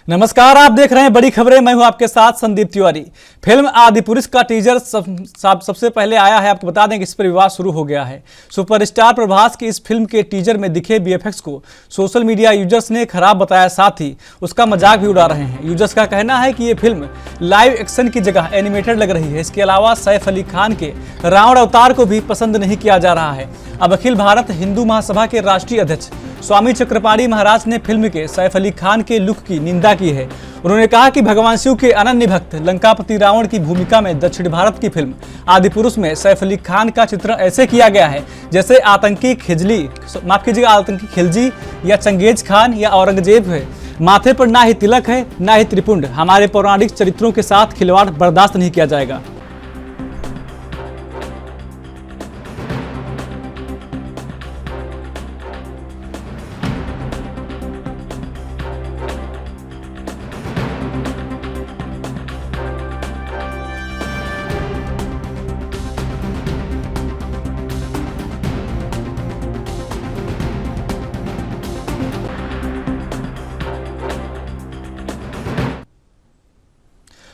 नमस्कार, आप देख रहे हैं बड़ी खबरें। मैं हूं आपके साथ संदीप तिवारी। फिल्म आदिपुरुष का टीजर सबसे पहले आया है। आपको बता दें कि इस पर विवाद शुरू हो गया है। सुपरस्टार प्रभास की इस फिल्म के टीजर में दिखे बीएफएक्स को सोशल मीडिया यूजर्स ने खराब बताया, साथ ही उसका मजाक भी उड़ा रहे हैं। यूजर्स का कहना है कि ये फिल्म लाइव एक्शन की जगह एनिमेटेड लग रही है। इसके अलावा सैफ अली खान के रावण अवतार को भी पसंद नहीं किया जा रहा है। अब अखिल भारत हिंदू महासभा के राष्ट्रीय अध्यक्ष स्वामी चक्रपाणी महाराज ने फिल्म के सैफ अली खान के लुक की निंदा की है। उन्होंने कहा कि भगवान शिव के अनन्य भक्त लंकापति रावण की भूमिका में दक्षिण भारत की फिल्म आदिपुरुष में सैफ अली खान का चित्रण ऐसे किया गया है जैसे आतंकी खिलजी या चंगेज खान या औरंगजेब है। माथे पर ना ही तिलक है ना ही त्रिपुंड। हमारे पौराणिक चरित्रों के साथ खिलवाड़ बर्दाश्त नहीं किया जाएगा।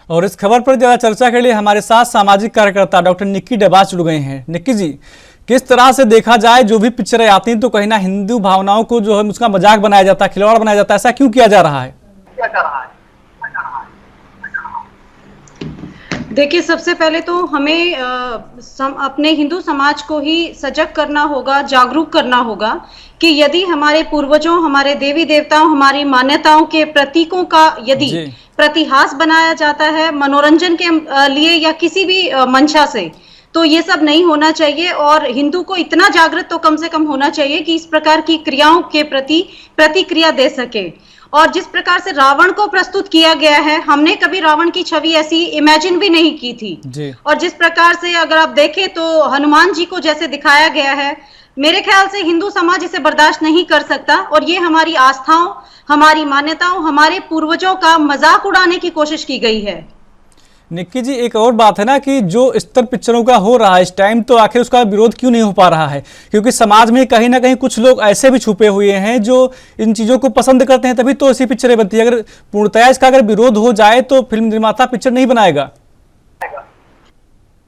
और इस खबर पर ज्यादा चर्चा के लिए हमारे साथ सामाजिक कार्यकर्ता डॉक्टर निक्की डबास जुड़ गए हैं। निक्की जी, किस तरह से देखा जाए जो भी पिक्चरें आती हैं तो कहीं ना हिंदू भावनाओं को जो है उसका मजाक बनाया जाता है, खिलवाड़ बनाया जाता है, ऐसा क्यों किया जा रहा है? देखिए, सबसे पहले तो हमें अपने हिंदू समाज को ही सजग करना होगा, जागरूक करना होगा कि यदि हमारे पूर्वजों, हमारे देवी देवताओं, हमारी मान्यताओं के प्रतीकों का यदि प्रतिहास बनाया जाता है मनोरंजन के लिए या किसी भी मंशा से, तो ये सब नहीं होना चाहिए। और हिंदू को इतना जागृत तो कम से कम होना चाहिए कि इस प्रकार की क्रियाओं के प्रति प्रतिक्रिया दे सके। और जिस प्रकार से रावण को प्रस्तुत किया गया है, हमने कभी रावण की छवि ऐसी इमेजिन भी नहीं की थी। और जिस प्रकार से अगर आप देखें तो हनुमान जी को जैसे दिखाया गया है, मेरे ख्याल से हिंदू समाज इसे बर्दाश्त नहीं कर सकता। और ये हमारी आस्थाओं, हमारी मान्यताओं, हमारे पूर्वजों का मजाक उड़ाने की कोशिश की गई है। निक्की जी, एक और बात है ना कि जो स्तर पिक्चरों का हो रहा है इस टाइम, तो आखिर उसका विरोध क्यों नहीं हो पा रहा है? क्योंकि समाज में कहीं ना कहीं कुछ लोग ऐसे भी छुपे हुए हैं जो इन चीजों को पसंद करते हैं, तभी तो ऐसी पिक्चरें बनती है। अगर पूर्णतया इसका अगर विरोध हो जाए तो फिल्म निर्माता पिक्चर नहीं बनाएगा।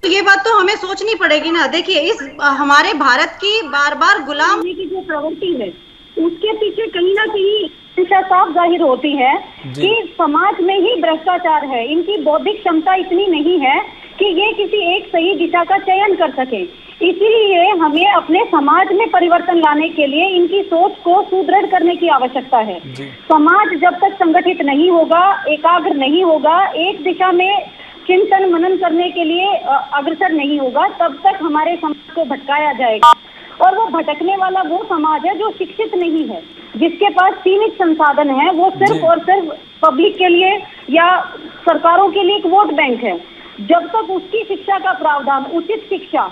ये बात तो हमें सोचनी पड़ेगी ना। देखिए, इस हमारे भारत की बार बार गुलाम होने की जो प्रवृत्ति है, उसके पीछे कहीं ना कहीं साफ जाहिर होती है कि समाज में ही भ्रष्टाचार है। इनकी बौद्धिक क्षमता इतनी नहीं है कि ये किसी एक सही दिशा का चयन कर सके। इसीलिए हमें अपने समाज में परिवर्तन लाने के लिए इनकी सोच को सुदृढ़ करने की आवश्यकता है। समाज जब तक संगठित नहीं होगा, एकाग्र नहीं होगा, एक दिशा में चिंतन मनन करने के लिए अग्रसर नहीं होगा, तब तक हमारे समाज को भटकाया जाएगा। और वो भटकने वाला वो समाज है जो शिक्षित नहीं है, जिसके पास सीमित संसाधन है। वो सिर्फ और सिर्फ पब्लिक के लिए या सरकारों के लिए एक वोट बैंक है। जब तक उसकी शिक्षा का प्रावधान, उचित शिक्षा,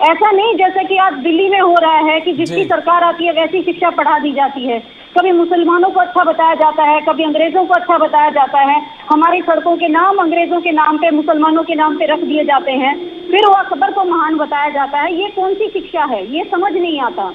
ऐसा नहीं जैसे कि आज दिल्ली में हो रहा है कि जिसकी सरकार आती है वैसी शिक्षा पढ़ा दी जाती है। कभी मुसलमानों को अच्छा बताया जाता है, कभी अंग्रेजों को अच्छा बताया जाता है। हमारी सड़कों के नाम अंग्रेजों के नाम पे, मुसलमानों के नाम पे रख दिए जाते हैं। फिर वो अकबर को महान बताया जाता है। ये कौन सी शिक्षा है? ये समझ नहीं आता।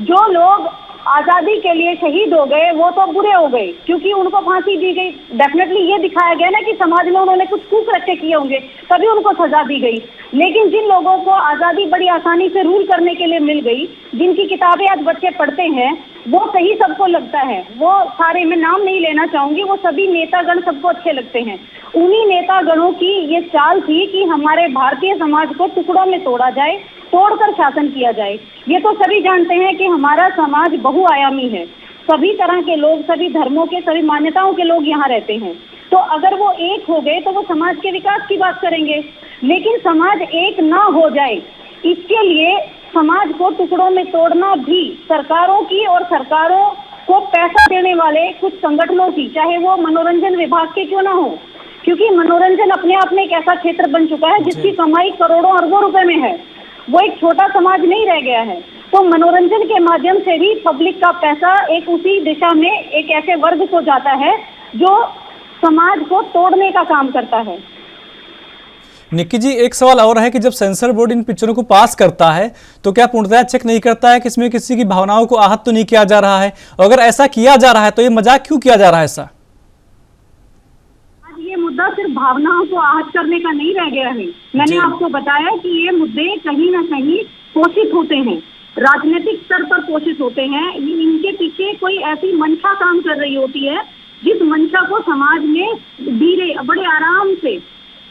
जो लोग आजादी के लिए शहीद हो गए वो तो बुरे हो गए क्योंकि उनको फांसी दी गई। डेफिनेटली ये दिखाया गया ना कि समाज में उन्होंने कुछ कूक रखे किए होंगे, तभी उनको सजा दी गई। लेकिन जिन लोगों को आजादी बड़ी आसानी से रूल करने के लिए मिल गई, जिनकी किताबें आज बच्चे पढ़ते हैं, वो सही सबको लगता है। वो सारे, मैं नाम नहीं लेना चाहूंगी, वो सभी नेतागण सबको अच्छे लगते हैं। उन्हीं नेतागणों की ये चाल थी कि हमारे भारतीय समाज को टुकड़ों में तोड़ा जाए, तोड़कर शासन किया जाए। ये तो सभी जानते हैं कि हमारा समाज बहुआयामी है। सभी तरह के लोग, सभी धर्मों के, सभी मान्यताओं के लोग यहाँ रहते हैं। तो अगर वो एक हो गए तो वो समाज के विकास की बात करेंगे। लेकिन समाज एक ना हो जाए, इसके लिए समाज को टुकड़ों में तोड़ना भी सरकारों की और सरकारों को पैसा देने वाले कुछ संगठनों की, चाहे वो मनोरंजन विभाग के क्यों ना हो, क्योंकि मनोरंजन अपने आप में एक ऐसा क्षेत्र बन चुका है जिसकी कमाई करोड़ों अरबों रुपए में है। वो एक छोटा समाज नहीं रह गया है। तो मनोरंजन के माध्यम से भी पब्लिक का पैसा एक उसी दिशा में एक ऐसे वर्ग को जाता है जो समाज को तोड़ने का काम करता है। निक्की जी, एक सवाल और है कि जब सेंसर बोर्ड इन पिक्चरों को पास करता है तो क्या पूर्णतः चेक नहीं करता है कि इसमें किसी की भावनाओं को आहत तो नहीं किया जा रहा है? अगर ऐसा किया जा रहा है तो ये मजाक क्यों किया जा रहा है ऐसा? मुद्दा सिर्फ भावनाओं को आहत करने का नहीं रह गया है। मैंने आपको बताया कि ये मुद्दे कहीं ना कहीं पोषित होते हैं, राजनीतिक स्तर पर पोषित होते हैं। इनके पीछे कोई ऐसी मंशा काम कर रही होती है जिस मंशा को समाज में धीरे बड़े आराम से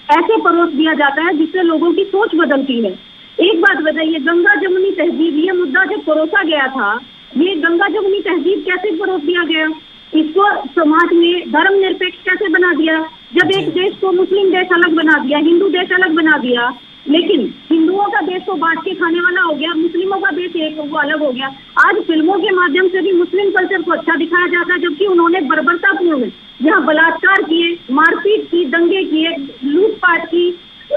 ऐसे परोस दिया जाता है जिससे लोगों की सोच बदलती है। एक बात बताइए, गंगा जमुनी तहजीब, ये मुद्दा जब परोसा गया था, ये गंगा जमुनी तहजीब कैसे परोस दिया गया? इसको समाज में धर्म निरपेक्ष कैसे बना दिया? जब एक देश को मुस्लिम देश अलग बना दिया, हिंदू देश अलग बना दिया, लेकिन हिंदुओं का देश तो बांट के खाने वाला हो गया, मुस्लिमों का देश एक वो अलग हो गया। आज फिल्मों के माध्यम से भी मुस्लिम कल्चर को अच्छा दिखाया जाता है, जबकि उन्होंने बर्बरतापूर्ण यहाँ बलात्कार किए, मारपीट की, दंगे किए, लूटपाट की,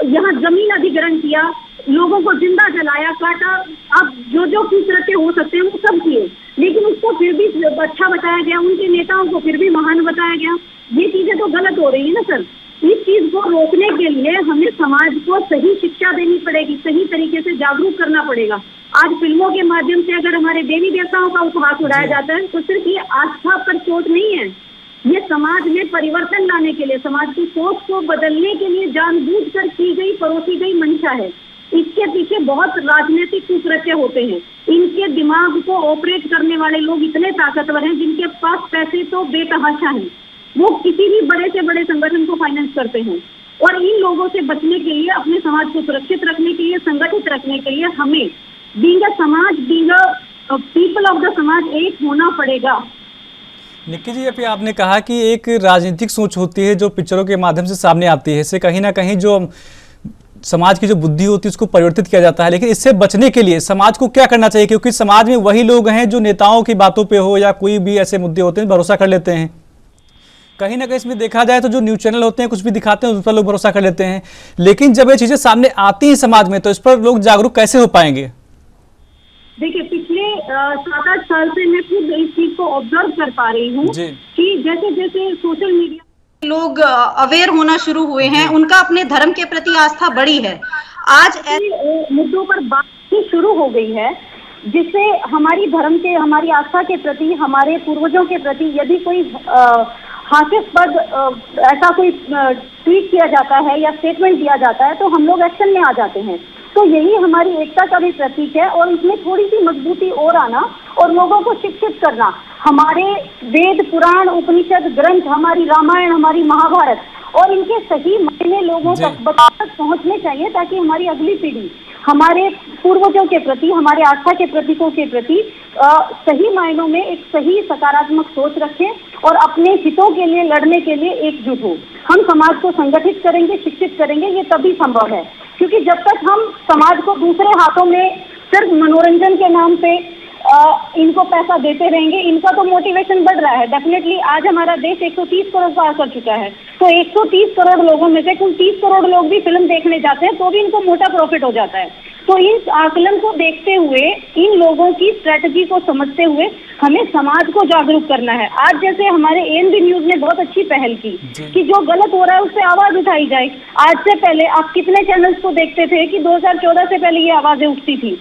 यहाँ जमीन अधिग्रहण किया, लोगों को जिंदा जलाया, काटा। अब जो जो कृत्य हो सकते हैं वो सब किए, लेकिन उसको फिर भी अच्छा बताया गया, उनके नेताओं को फिर भी महान बताया गया। ये चीजें तो गलत हो रही है ना सर। इस चीज को रोकने के लिए हमें समाज को सही शिक्षा देनी पड़ेगी, सही तरीके से जागरूक करना पड़ेगा। आज फिल्मों के माध्यम से अगर हमारे देवी देवताओं का उपहास उड़ाया जाता है तो सिर्फ ये आस्था पर चोट नहीं है, ये समाज में परिवर्तन लाने के लिए, समाज की सोच को बदलने के लिए जानबूझकर की गई, परोसी गई मंशा है। इसके पीछे बहुत राजनीतिक कुकृत्य होते हैं। इनके दिमाग को ऑपरेट करने वाले लोग इतने ताकतवर हैं जिनके पास पैसे तो बेतहाशा हैं, वो किसी भी बड़े से बड़े संगठन को फाइनेंस करते हैं। और इन लोगों से बचने के लिए, अपने समाज को सुरक्षित रखने के लिए, संगठित रखने के लिए हमें बीइंग अ समाज, being a people of the समाज एक होना पड़ेगा। निक्की जी, अभी आपने कहा कि एक राजनीतिक सोच होती है जो पिक्चरों के माध्यम से सामने आती है, इससे कहीं ना कहीं जो समाज की जो बुद्धि होती है उसको परिवर्तित किया जाता है, लेकिन इससे बचने के लिए समाज को क्या करना चाहिए? क्योंकि समाज में वही लोग हैं जो नेताओं की बातों पे हो या कोई भी ऐसे मुद्दे होते हैं भरोसा कर लेते हैं। कहीं ना कहीं इसमें देखा जाए तो जो न्यूज़ चैनल होते हैं कुछ भी दिखाते हैं उस पर लोग भरोसा कर लेते हैं, लेकिन जब ये चीजें सामने आती हैं समाज में तो इस पर लोग जागरूक कैसे हो पाएंगे? देखिए, पिछले 7-8 साल से मैं खुद इस चीज को ऑब्जर्व कर पा रही हूँ कि जैसे जैसे सोशल मीडिया लोग अवेयर होना शुरू हुए हैं, उनका अपने धर्म के प्रति आस्था बढ़ी है। आज ऐसे मुद्दों पर बात शुरू हो गई है जिससे हमारी धर्म के, हमारी आस्था के प्रति, हमारे पूर्वजों के प्रति यदि कोई हास्यास्पद ऐसा कोई ट्वीट किया जाता है या स्टेटमेंट दिया जाता है तो हम लोग एक्शन में आ जाते हैं। तो यही हमारी एकता का भी प्रतीक है और इसमें थोड़ी सी मजबूती और आना और लोगों को शिक्षित करना। हमारे वेद, पुराण, उपनिषद ग्रंथ, हमारी रामायण, हमारी महाभारत और इनके सही मायने लोगों तक पहुंचने चाहिए ताकि हमारी अगली पीढ़ी हमारे पूर्वजों के प्रति, हमारे आस्था के प्रतीकों के प्रति सही मायनों में एक सही सकारात्मक सोच रखें और अपने हितों के लिए लड़ने के लिए एकजुट हो। हम समाज को संगठित करेंगे, शिक्षित करेंगे, ये तभी संभव है, क्योंकि जब तक हम समाज को दूसरे हाथों में सिर्फ मनोरंजन के नाम पे इनको पैसा देते रहेंगे, इनका तो मोटिवेशन बढ़ रहा है। डेफिनेटली आज हमारा देश 130 करोड़ पार कर चुका है, तो 130 करोड़ लोगों में से कुल 30 करोड़ लोग भी फिल्म देखने जाते हैं तो भी इनको मोटा प्रॉफिट हो जाता है। तो इस आकलन को देखते हुए, इन लोगों की स्ट्रेटजी को समझते हुए हमें समाज को जागरूक करना है। आज जैसे हमारे एएनबी न्यूज ने बहुत अच्छी पहल की कि जो गलत हो रहा है उससे आवाज उठाई जाए। आज से पहले आप कितने चैनल्स को देखते थे कि 2014 से पहले ये आवाजें उठती थी,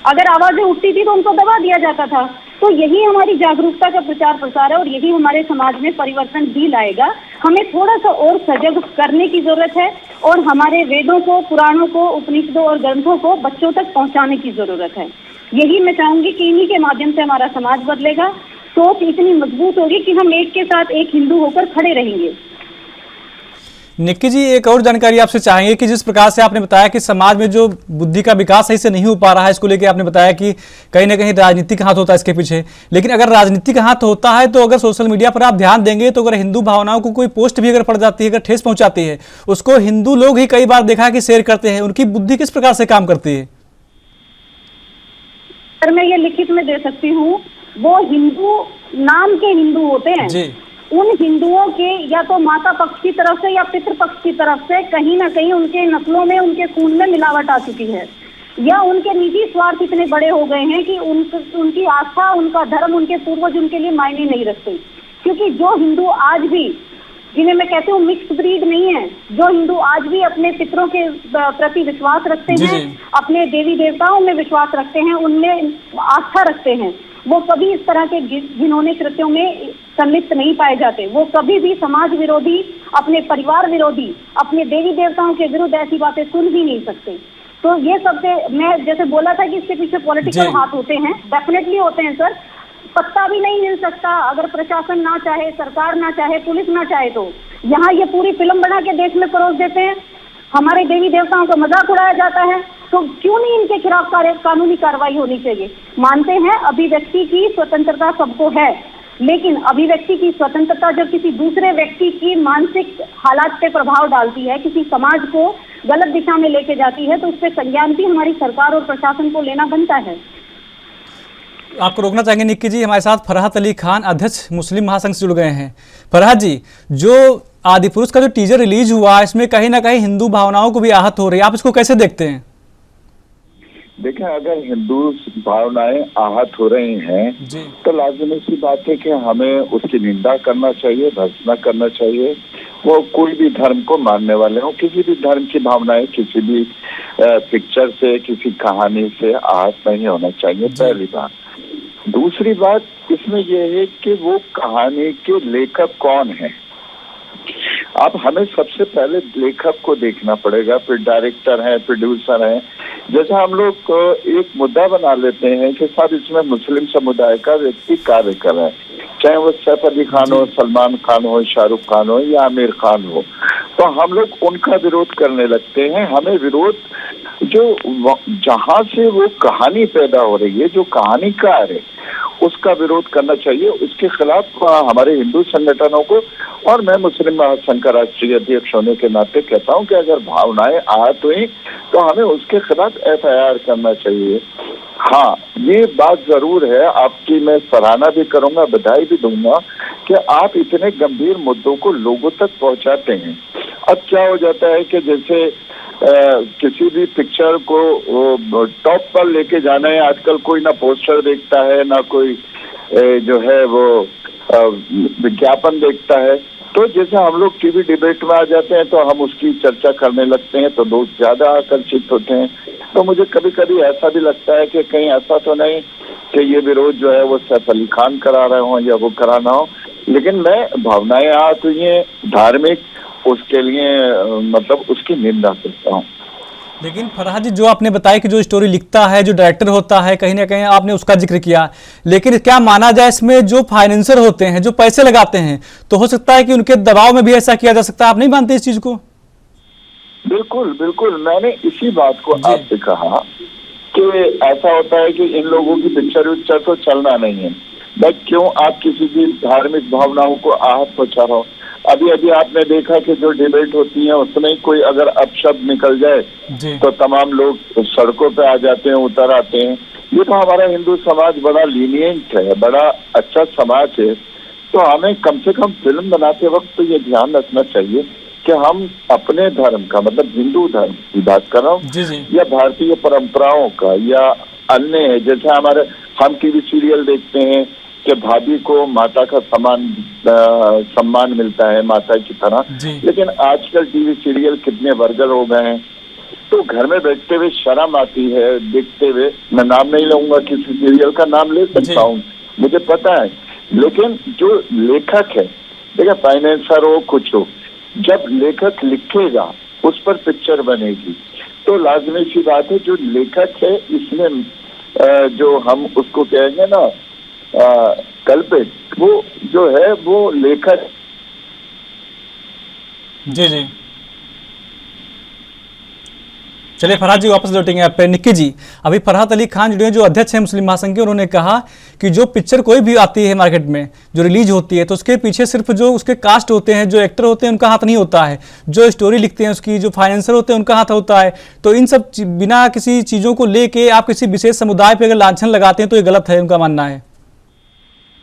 अगर आवाजें उठती थी तो उनको दबा दिया जाता था। तो यही हमारी जागरूकता का प्रचार प्रसार है और यही हमारे समाज में परिवर्तन भी लाएगा। हमें थोड़ा सा और सजग करने की जरूरत है और हमारे वेदों को, पुराणों को, उपनिषदों और ग्रंथों को बच्चों तक पहुंचाने की जरूरत है। यही मैं चाहूंगी कि इन्हीं के माध्यम से हमारा समाज बदलेगा, सोच इतनी मजबूत होगी कि हम एक के साथ एक हिंदू होकर खड़े रहेंगे। निक्की जी, एक और जानकारी आपसे चाहेंगे कि जिस प्रकार से आपने बताया कि समाज में जो बुद्धि का विकास सही से नहीं हो पा रहा है, इसको लेकर आपने बताया कि कहीं ना कहीं राजनीतिक हाथ होता है इसके पीछे, लेकिन अगर राजनीतिक हाथ होता है तो अगर सोशल मीडिया पर आप ध्यान देंगे तो अगर हिंदू भावनाओं को कोई पोस्ट भी अगर पड़ जाती है, अगर ठेस पहुंचाती है, उसको हिंदू लोग ही कई बार देखा कि शेयर करते हैं। उनकी बुद्धि किस प्रकार से काम करती है? सर, मैं ये लिखित में दे सकती हूँ, वो हिंदू नाम के हिंदू होते हैं जी। उन हिंदुओं के या तो माता पक्ष की तरफ से या पितृ पक्ष की तरफ से कहीं ना कहीं उनके नस्लों में, उनके खून में मिलावट आ चुकी है, या उनके निजी स्वार्थ इतने बड़े हो गए हैं कि उनकी आस्था, उनका धर्म, उनके पूर्वज उनके लिए मायने नहीं रखते। क्योंकि जो हिंदू आज भी, जिन्हें मैं कहती हूँ मिक्स ब्रीड नहीं है, जो हिंदू आज भी अपने पितरों के प्रति विश्वास रखते हैं, अपने देवी देवताओं में विश्वास रखते हैं, उनमें आस्था रखते हैं, वो कभी इस तरह के घिनौने कृत्यों में संलिप्त नहीं पाए जाते। वो कभी भी समाज विरोधी अपने परिवार विरोधी, अपने देवी देवताओं के विरुद्ध ऐसी बातें सुन ही नहीं सकते। तो ये सबसे, मैं जैसे बोला था कि इसके पीछे पॉलिटिकल हाथ होते हैं, डेफिनेटली होते हैं सर। पत्ता भी नहीं मिल सकता अगर प्रशासन ना चाहे, सरकार ना चाहे, पुलिस ना चाहे। तो यहाँ ये पूरी फिल्म बना के देश में परोस देते हैं, हमारे देवी देवताओं का मजाक उड़ाया जाता है। तो क्यों नहीं इनके खिलाफ कानूनी कार्रवाई होनी चाहिए? मानते हैं अभिव्यक्ति की स्वतंत्रता सबको है, लेकिन अभिव्यक्ति की स्वतंत्रता जब किसी दूसरे व्यक्ति की मानसिक हालात पे प्रभाव डालती है, किसी समाज को गलत दिशा में लेके जाती है, तो उस पर संज्ञान भी हमारी सरकार और प्रशासन को लेना बनता है। आपको रोकना चाहेंगे निक्की जी, हमारे साथ फरहत अली खान, अध्यक्ष मुस्लिम महासंघ से जुड़ गए हैं। फरहत जी, जो आदिपुरुष का जो टीजर रिलीज हुआ, इसमें कहीं ना कहीं हिंदू भावनाओं को भी आहत हो रही है, आप इसको कैसे देखते हैं? देखें, अगर हिंदू भावनाएं आहत हो रही हैं तो लाजिमी सी बात है कि हमें उसकी निंदा करना चाहिए, भर्त्सना करना चाहिए। वो कोई भी धर्म को मानने वाले हो, किसी भी धर्म की भावनाएं किसी भी पिक्चर से, किसी कहानी से आहत नहीं होना चाहिए, पहली बात। दूसरी बात इसमें यह है कि वो कहानी के लेखक कौन है। अब हमें सबसे पहले लेखक को देखना पड़ेगा, फिर डायरेक्टर है, प्रोड्यूसर है। जैसा हम लोग एक मुद्दा बना लेते हैं कि साहब इसमें मुस्लिम समुदाय का व्यक्ति कार्य कर रहा है, चाहे वो सैफ अली खान हो, सलमान खान हो, शाहरुख खान हो या आमिर खान हो, तो हम लोग उनका विरोध करने लगते हैं। हमें विरोध जो जहां से वो कहानी पैदा हो रही है, जो कहानीकार है, उसका विरोध करना चाहिए। उसके खिलाफ हमारे हिंदू संगठनों को, और मैं मुस्लिम महासंघ का राष्ट्रीय अध्यक्ष होने के नाते कहता हूं कि अगर भावनाएं आहत हुई तो हमें उसके खिलाफ FIR करना चाहिए। हाँ, ये बात जरूर है आपकी, मैं सराहना भी करूंगा, बधाई भी दूंगा कि आप इतने गंभीर मुद्दों को लोगों तक पहुंचाते हैं। अब क्या हो जाता है कि जैसे किसी भी पिक्चर को टॉप पर लेके जाना है, आजकल कोई ना पोस्टर देखता है, ना कोई जो है वो विज्ञापन देखता है। तो जैसे हम लोग टीवी डिबेट में आ जाते हैं तो हम उसकी चर्चा करने लगते हैं तो लोग ज्यादा आकर्षित होते हैं। तो मुझे कभी कभी ऐसा भी लगता है कि कहीं ऐसा तो नहीं कि ये विरोध जो है वो सैफ अली खान करा रहे हो या वो कराना हो। लेकिन मैं भावनाएं आहत हुई हैं धार्मिक, उसके लिए मतलब उसकी निंदा करता हूँ। लेकिन फरहत जी, जो आपने बताया कि जो स्टोरी लिखता है, जो डायरेक्टर होता है, कहीं ना कहीं आपने उसका जिक्र किया, लेकिन क्या माना जाए इसमें जो फाइनेंसर होते हैं, जो पैसे लगाते हैं, तो हो सकता है कि उनके दबाव में भी ऐसा किया जा सकता है। आप नहीं मानते इस चीज को? बिल्कुल बिल्कुल, मैंने इसी बात को आपसे कहा कि ऐसा होता है कि इन लोगों की पिक्चर तो चलना नहीं है, बट क्यों आप किसी की धार्मिक भावनाओं को आहत पहुंचा रहे हो। अभी अभी आपने देखा कि जो डिबेट होती है उसमें कोई अगर अपशब्द निकल जाए तो तमाम लोग सड़कों पे आ जाते हैं, उतर आते हैं। ये तो हमारा हिंदू समाज बड़ा लीनियंट है, बड़ा अच्छा समाज है। तो हमें कम से कम फिल्म बनाते वक्त तो ये ध्यान रखना चाहिए कि हम अपने धर्म का, मतलब हिंदू धर्म की बात कर रहा हूँ, या भारतीय परंपराओं का, या अन्य जैसे हमारे हम टीवी सीरियल देखते हैं कि भाभी को माता का सम्मान मिलता है माता की तरह, लेकिन आजकल टीवी सीरियल कितने वर्गर हो गए हैं। तो घर में बैठते हुए शर्म आती है देखते हुए। मैं नाम नहीं लूंगा, किसी सीरियल का नाम ले सकता हूँ, मुझे पता है। लेकिन जो लेखक है, देखिए फाइनेंसर हो कुछ हो, जब लेखक लिखेगा उस पर पिक्चर बनेगी, तो लाजमी सी बात है जो लेखक है इसमें जो हम उसको कहेंगे ना कल्पित, वो जो है वो लेखक। जी चलिए फरहत जी वापस लौटेंगे आप पे। निक्की जी, अभी फरहत अली खान जुड़े हैं जो अध्यक्ष हैं मुस्लिम महासंघ के, उन्होंने कहा कि जो पिक्चर कोई भी आती है मार्केट में, जो रिलीज होती है, तो उसके पीछे सिर्फ जो उसके कास्ट होते हैं, जो एक्टर होते हैं, उनका हाथ नहीं होता है। जो स्टोरी लिखते हैं उसकी, जो फाइनेंसर होते हैं, उनका हाथ होता है। तो इन सब बिना किसी चीज़ों को लेके आप किसी विशेष समुदाय पर अगर लांछन लगाते हैं तो ये गलत है, उनका मानना है।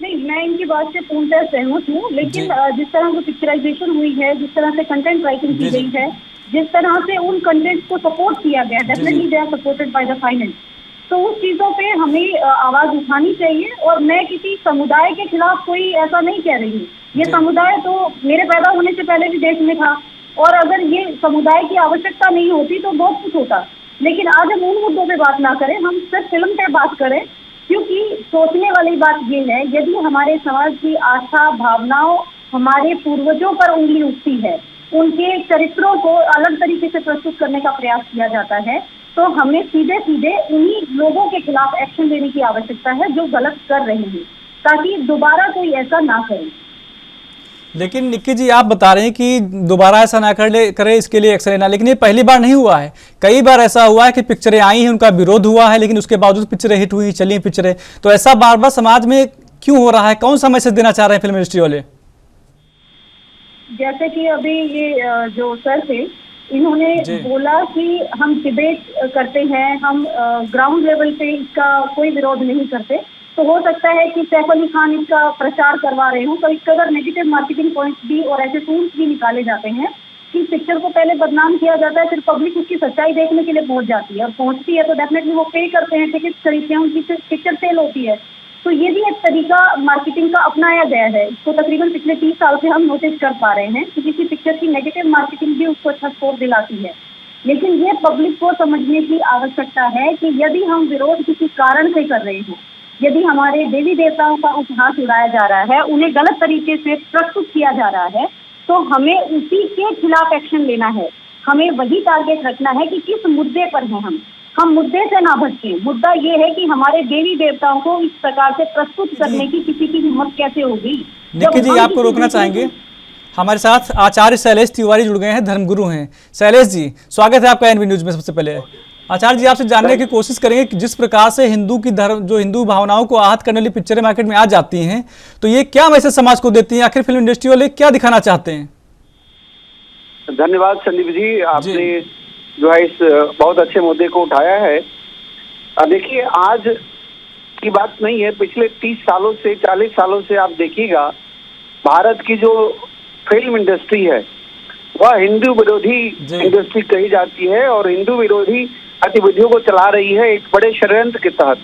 नहीं, मैं इनकी बात से पूर्णतः सहमत हूँ, लेकिन जिस तरह से पिक्चराइजेशन हुई है, जिस तरह से कंटेंट राइटिंग की गई है, जिस तरह से उन कंटेंट्स को सपोर्ट किया गया, definitely they are supported by the finance, तो उस चीजों पे हमें आवाज उठानी चाहिए। और मैं किसी समुदाय के खिलाफ कोई ऐसा नहीं कह रही हूँ। ये समुदाय तो मेरे पैदा होने से पहले भी देश में था, और अगर ये समुदाय की आवश्यकता नहीं होती तो बहुत कुछ होता। लेकिन आज हम उन मुद्दों पे बात ना करें, हम सिर्फ फिल्म पे बात करें, क्योंकि सोचने वाली बात ये है, यदि हमारे समाज की आस्था, भावनाओं हमारे पूर्वजों पर उंगली उठती है, उनके चरित्रों को अलग तरीके से प्रस्तुत करने का प्रयास किया जाता है, तो हमें सीधे सीधे उन्हीं लोगों के खिलाफ एक्शन लेने की आवश्यकता है जो गलत कर रहे हैं, ताकि दोबारा कोई ऐसा ना करे। लेकिन निक्की जी, आप बता रहे हैं कि दोबारा ऐसा ना करे, इसके लिए एक्शन लेना, लेकिन ये पहली बार नहीं हुआ है। कई बार ऐसा हुआ है कि पिक्चरें आई हैं, उनका विरोध हुआ है, लेकिन उसके बावजूद पिक्चरें हिट हुई, चली पिक्चरें। तो ऐसा बार बार समाज में क्यों हो रहा है? कौन सा मैसेज देना चाह रहे हैं फिल्म इंडस्ट्री वाले? जैसे कि अभी ये जो सर थे, इन्होंने बोला कि हम डिबेट करते हैं, हम ग्राउंड लेवल पे इसका कोई विरोध नहीं करते। तो हो सकता है कि सैफ अली खान इसका प्रचार करवा रहे हों, तो इस कदर नेगेटिव मार्केटिंग पॉइंट्स भी और ऐसे टूल्स भी निकाले जाते हैं कि पिक्चर को पहले बदनाम किया जाता है, फिर पब्लिक उसकी सच्चाई देखने के लिए पहुंच जाती है, और पहुंचती है तो डेफिनेटली वो पे करते हैं, टिकट खरीदते हैं, उनकी पिक्चर सेल होती है। तो ये भी एक तरीका मार्केटिंग का अपनाया गया है। इसको तकरीबन पिछले 30 साल से हम नोटिस कर पा रहे हैं कि किसी पिक्चर की नेगेटिव मार्केटिंग भी उसको अच्छा स्कोर दिलाती है। लेकिन ये पब्लिक को समझने की आवश्यकता है कि यदि हम विरोध किसी कारण से कर रहे हैं, यदि हमारे देवी देवताओं का उपहास उड़ाया जा रहा है, उन्हें गलत तरीके से प्रस्तुत किया जा रहा है, तो हमें उसी के खिलाफ एक्शन लेना है। हमें वही टारगेट रखना है कि किस मुद्दे पर हैं हम मुद्दे से ना भटकें। मुद्दा ये है कि हमारे देवी देवताओं को इस प्रकार से प्रस्तुत करने की किसी की हिम्मत कैसे होगी। निक्की जी, आपको रोकना चाहेंगे? हमारे साथ आचार्य शैलेश तिवारी जुड़ गए हैं, धर्मगुरु हैं। शैलेश जी, स्वागत है आपका एनवी न्यूज में। सबसे पहले आचार्य जी, आपसे जानने की कोशिश करेंगे कि जिस प्रकार से हिंदू भावनाओं को आहत करने वाली पिक्चरें मार्केट में आ जाती हैं, तो ये क्या मैसेज समाज को देती हैं? आखिर फिल्म इंडस्ट्री वाले क्या दिखाना चाहते हैं? धन्यवाद संदीप जी, आपने जो है इस बहुत अच्छे मुद्दे को उठाया है। देखिए, आज की बात नहीं है, पिछले 30 सालों से 40 सालों से आप देखिएगा, भारत की जो फिल्म इंडस्ट्री है वह हिंदू विरोधी इंडस्ट्री कही जाती है और हिंदू विरोधी गतिविधियों को चला रही है एक बड़े षड्यंत्र के तहत।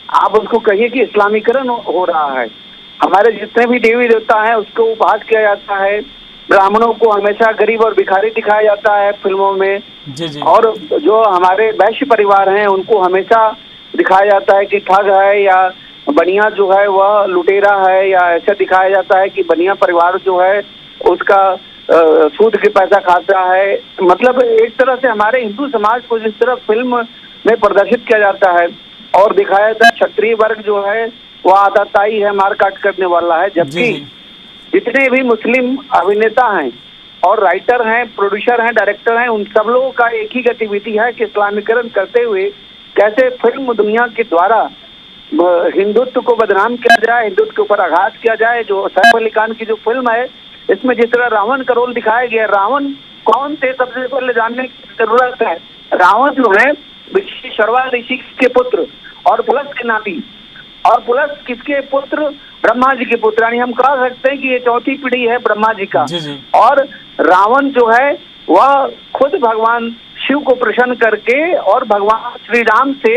आप उसको कहिए कि इस्लामीकरण हो रहा है। हमारे जितने भी देवी देवता हैं उसको उपहास किया जाता है, ब्राह्मणों को हमेशा गरीब और भिखारी दिखाया जाता है फिल्मों में। जी। और जो हमारे वैश्य परिवार हैं उनको हमेशा दिखाया जाता है कि ठग है या बनिया जो है वह लुटेरा है, या ऐसा दिखाया जाता है कि बनिया परिवार जो है उसका सूद के पैसा खाता है। मतलब एक तरह से हमारे हिंदू समाज को जिस तरह फिल्म में प्रदर्शित किया जाता है और दिखाया जाता है क्षत्रिय वर्ग जो है वह आताताई है, मारकाट करने वाला है, जबकि जितने भी मुस्लिम अभिनेता हैं और राइटर हैं, प्रोड्यूसर हैं, डायरेक्टर हैं, उन सब लोगों का एक ही गतिविधि है कि इस्लामीकरण करते हुए कैसे फिल्म दुनिया के द्वारा हिंदुत्व को बदनाम किया जाए, हिंदुत्व के ऊपर आघात किया जाए। जो सैफ अली खान की जो फिल्म है, इसमें जिस तरह रावण का रोल दिखाया गया, रावण कौन थे सबसे पहले जानने की जरूरत है। रावण जो है शर्वा ऋषि के पुत्र और पुलस के नाती, और पुलस किसके पुत्र? ब्रह्मा जी के पुत्र। यानी हम कह सकते हैं कि ये चौथी पीढ़ी है ब्रह्मा जी का। और रावण जो है वह खुद भगवान शिव को प्रसन्न करके और भगवान श्री राम से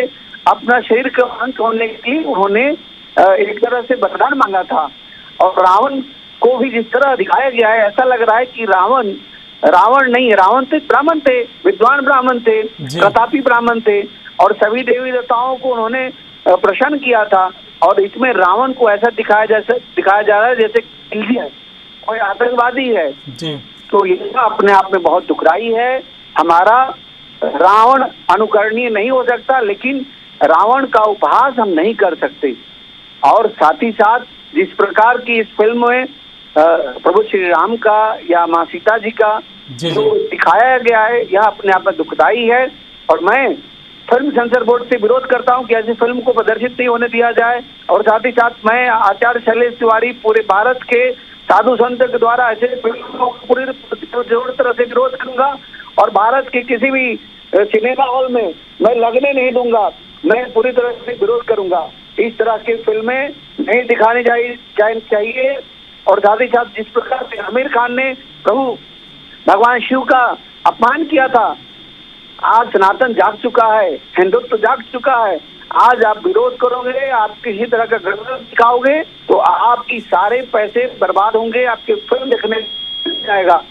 अपना शरीर का अंत होने के लिए उन्होंने एक तरह से वरदान मांगा था। और रावण को भी जिस तरह दिखाया गया है, ऐसा लग रहा है कि रावण नहीं, रावण थे, ब्राह्मण थे, विद्वान ब्राह्मण थे, प्रतापी ब्राह्मण थे, और सभी देवी देवताओं को उन्होंने प्रसन्न किया था। और इसमें रावण को ऐसा दिखाया जा रहा है जैसे है, कोई आतंकवादी है। तो ये अपने आप में बहुत दुखदाई है। हमारा रावण अनुकरणीय नहीं हो सकता, लेकिन रावण का उपहास हम नहीं कर सकते। और साथ ही साथ जिस प्रकार की इस फिल्म में प्रभु श्री राम का या माँ सीता जी का जो दिखाया गया है, यह अपने आप में दुखदाई है। और मैं फिल्म सेंसर बोर्ड से विरोध करता हूं कि ऐसी फिल्म को प्रदर्शित नहीं होने दिया जाए। और साथ ही साथ मैं आचार्य शैलेश तिवारी पूरे भारत के साधु संत के द्वारा ऐसे फिल्मों को पूरी जोर तरह से विरोध करूंगा, और भारत के किसी भी सिनेमा हॉल में मैं लगने नहीं दूंगा। मैं पूरी तरह से विरोध करूंगा। इस तरह की फिल्में नहीं दिखानी चाहिए। और साथ ही साथ जिस प्रकार से आमिर खान ने प्रभु भगवान शिव का अपमान किया था, आज सनातन जाग चुका है, हिंदुत्व जाग चुका है। आज आप विरोध करोगे, आप किसी तरह का गड़बड़ दिखाओगे तो आपकी सारे पैसे बर्बाद होंगे, आपके फिल्म देखने जाएगा।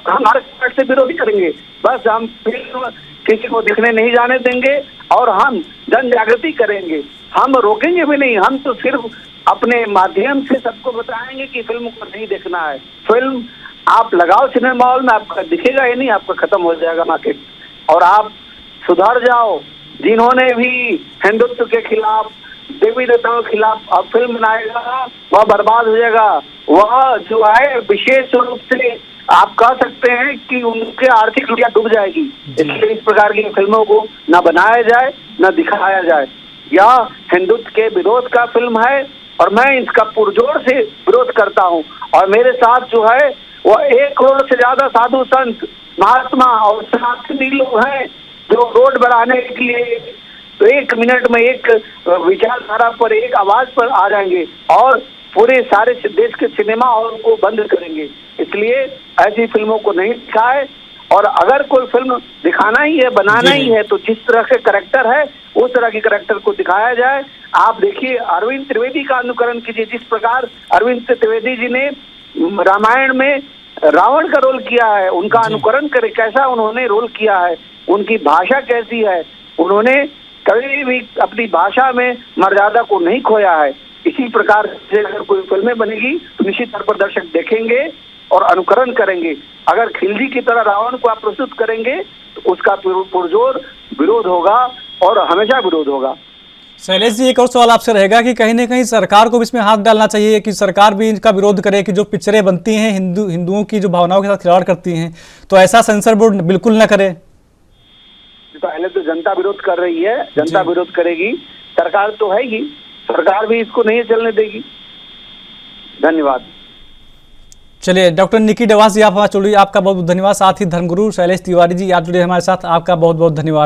हम हर से विरोध करेंगे, बस हम फिल्म किसी को देखने नहीं जाने देंगे और हम जन जागृति करेंगे। हम रोकेंगे भी नहीं, हम तो सिर्फ अपने माध्यम से सबको बताएंगे कि फिल्म को नहीं देखना है। फिल्म आप लगाओ सिनेमा हॉल में, आपका दिखेगा ही नहीं, आपका खत्म हो जाएगा मार्केट। और आप सुधर जाओ। जिन्होंने भी हिंदुत्व के खिलाफ, देवी देवताओं के खिलाफ अब फिल्म बनाएगा वह बर्बाद हो जाएगा। वह जो है विशेष रूप से आप कह सकते हैं कि उनके आर्थिक लुटिया डूब जाएगी। इसलिए इस प्रकार की फिल्मों को न बनाया जाए न दिखाया जाए। यह हिंदुत्व के विरोध का फिल्म है और मैं इसका पुरजोर से विरोध करता हूँ। और मेरे साथ जो है वह 1 करोड़ से ज्यादा साधु संत, महात्मा और सनातनी लोग हैं जो रोड बढ़ाने के लिए तो 1 मिनट में एक विचारधारा पर, एक आवाज पर आ जाएंगे और पूरे सारे देश के सिनेमा हॉल को बंद करेंगे। इसलिए ऐसी फिल्मों को नहीं दिखाए। और अगर कोई फिल्म दिखाना ही है, बनाना ही है, तो जिस तरह के करैक्टर है उस तरह के करैक्टर को दिखाया जाए। आप देखिए अरविंद त्रिवेदी का अनुकरण कीजिए। जिस प्रकार अरविंद त्रिवेदी जी ने रामायण में रावण का रोल किया है, उनका अनुकरण करे, कैसा उन्होंने रोल किया है, उनकी भाषा कैसी है, उन्होंने कभी भी अपनी भाषा में मर्यादा को नहीं खोया है। इसी प्रकार से अगर कोई फिल्में बनेगी तो निश्चित तौर पर दर्शक देखेंगे और अनुकरण करेंगे। अगर खिलजी की तरह रावण को आप प्रस्तुत करेंगे तो उसका पुरजोर विरोध होगा और हमेशा विरोध होगा। शैलेश जी, एक और सवाल आपसे रहेगा कि कहीं ना कहीं सरकार को भी इसमें हाथ डालना चाहिए कि सरकार भी इनका विरोध करे कि जो पिक्चरें बनती हैं हिंदुओं की जो भावनाओं के साथ खिलवाड़ करती हैं, तो ऐसा सेंसर बोर्ड बिल्कुल न करे। पहले तो जनता विरोध कर रही है, जनता विरोध करेगी, सरकार तो है ही, सरकार भी इसको नहीं चलने देगी। धन्यवाद। चलिए, डॉक्टर निकी डवास जी आप हमारे जुड़े, आपका बहुत बहुत धन्यवाद। साथ ही धर्मगुरु शैलेश तिवारी जी आप जुड़े हमारे साथ, आपका बहुत बहुत धन्यवाद।